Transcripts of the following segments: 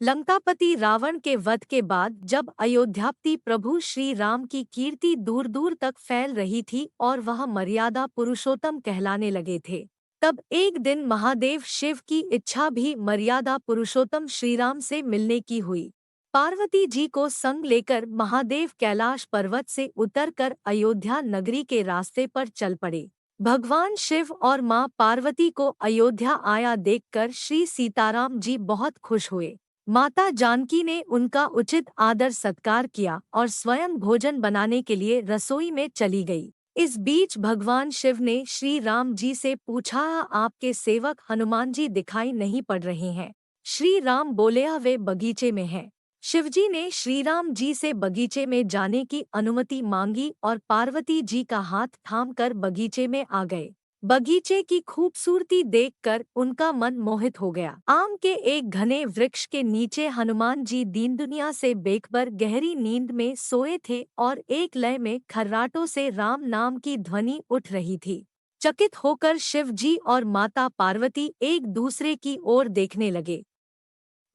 लंकापति रावण के वध के बाद जब अयोध्यापति प्रभु श्री राम की कीर्ति दूर दूर तक फैल रही थी और वह मर्यादा पुरुषोत्तम कहलाने लगे थे, तब एक दिन महादेव शिव की इच्छा भी मर्यादा पुरुषोत्तम श्रीराम से मिलने की हुई। पार्वती जी को संग लेकर महादेव कैलाश पर्वत से उतरकर अयोध्या नगरी के रास्ते पर चल पड़े। भगवान शिव और मां पार्वती को अयोध्या आया देखकर श्री सीताराम जी बहुत खुश हुए। माता जानकी ने उनका उचित आदर सत्कार किया और स्वयं भोजन बनाने के लिए रसोई में चली गई। इस बीच भगवान शिव ने श्री राम जी से पूछा, आपके सेवक हनुमान जी दिखाई नहीं पड़ रहे हैं। श्री राम बोले, वे बगीचे में हैं। शिवजी ने श्री राम जी से बगीचे में जाने की अनुमति मांगी और पार्वती जी का हाथ थामकर बगीचे में आ गए। बगीचे की खूबसूरती देखकर उनका मन मोहित हो गया। आम के एक घने वृक्ष के नीचे हनुमान जी दीन दुनिया से बेखबर गहरी नींद में सोए थे और एक लय में खर्राटों से राम नाम की ध्वनि उठ रही थी। चकित होकर शिव जी और माता पार्वती एक दूसरे की ओर देखने लगे।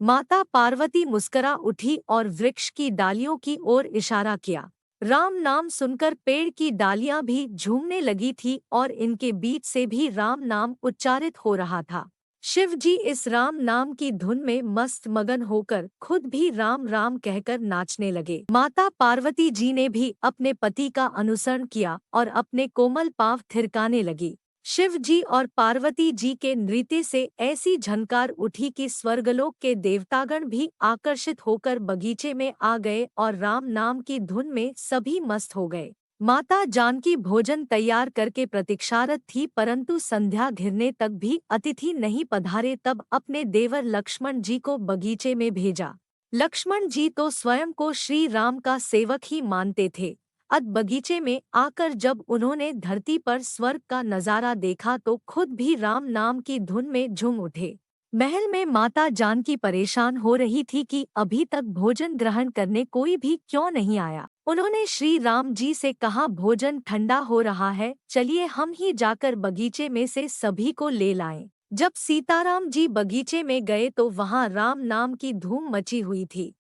माता पार्वती मुस्करा उठी और वृक्ष की डालियों की ओर इशारा किया। राम नाम सुनकर पेड़ की डालियां भी झूमने लगी थी और इनके बीच से भी राम नाम उच्चारित हो रहा था। शिव जी इस राम नाम की धुन में मस्त मगन होकर खुद भी राम राम कहकर नाचने लगे। माता पार्वती जी ने भी अपने पति का अनुसरण किया और अपने कोमल पांव थिरकाने लगी। शिव जी और पार्वती जी के नृत्य से ऐसी झनकार उठी कि स्वर्गलोक के देवतागण भी आकर्षित होकर बगीचे में आ गए और राम नाम की धुन में सभी मस्त हो गए। माता जानकी भोजन तैयार करके प्रतीक्षारत थी, परंतु संध्या घिरने तक भी अतिथि नहीं पधारे। तब अपने देवर लक्ष्मण जी को बगीचे में भेजा। लक्ष्मण जी तो स्वयं को श्री राम का सेवक ही मानते थे। बगीचे में आकर जब उन्होंने धरती पर स्वर्ग का नजारा देखा तो खुद भी राम नाम की धुन में झूम उठे। महल में माता जानकी परेशान हो रही थी कि अभी तक भोजन ग्रहण करने कोई भी क्यों नहीं आया। उन्होंने श्री राम जी से कहा, भोजन ठंडा हो रहा है, चलिए हम ही जाकर बगीचे में से सभी को ले लाएं। जब सीताराम जी बगीचे में गए तो वहां राम नाम की धूम मची हुई थी।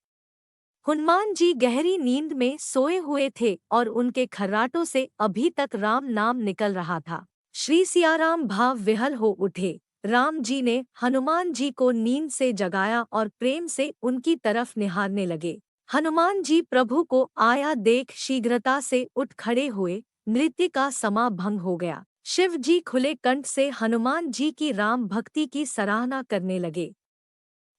हनुमान जी गहरी नींद में सोए हुए थे और उनके खर्राटों से अभी तक राम नाम निकल रहा था। श्री सियाराम भाव विह्वल हो उठे। राम जी ने हनुमान जी को नींद से जगाया और प्रेम से उनकी तरफ निहारने लगे। हनुमान जी प्रभु को आया देख शीघ्रता से उठ खड़े हुए। नृत्य का समा भंग हो गया। शिव जी खुले कंठ से हनुमान जी की राम भक्ति की सराहना करने लगे।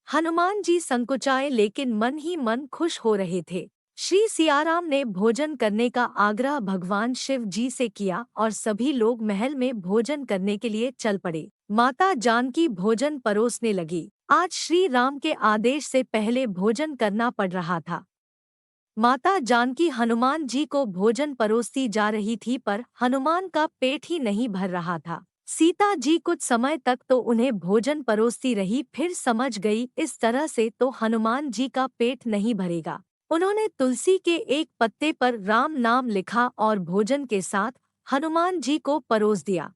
हनुमान जी संकुचाए लेकिन मन ही मन खुश हो रहे थे। श्री सियाराम ने भोजन करने का आग्रह भगवान शिव जी से किया और सभी लोग महल में भोजन करने के लिए चल पड़े। माता जानकी भोजन परोसने लगी। आज श्री राम के आदेश से पहले भोजन करना पड़ रहा था। माता जानकी हनुमान जी को भोजन परोसती जा रही थी, पर हनुमान का पेट ही नहीं भर रहा था। सीता जी कुछ समय तक तो उन्हें भोजन परोसती रही, फिर समझ गई इस तरह से तो हनुमान जी का पेट नहीं भरेगा। उन्होंने तुलसी के एक पत्ते पर राम नाम लिखा और भोजन के साथ हनुमान जी को परोस दिया।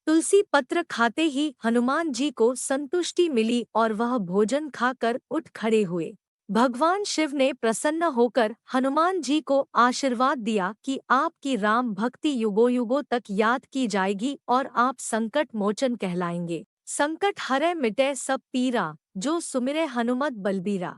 तुलसी पत्र खाते ही हनुमान जी को संतुष्टि मिली और वह भोजन खाकर उठ खड़े हुए। भगवान शिव ने प्रसन्न होकर हनुमान जी को आशीर्वाद दिया कि आपकी राम भक्ति युगों युगों तक याद की जाएगी और आप संकट मोचन कहलाएंगे। संकट हरै मिटै सब पीरा, जो सुमिरै हनुमत बलबीरा।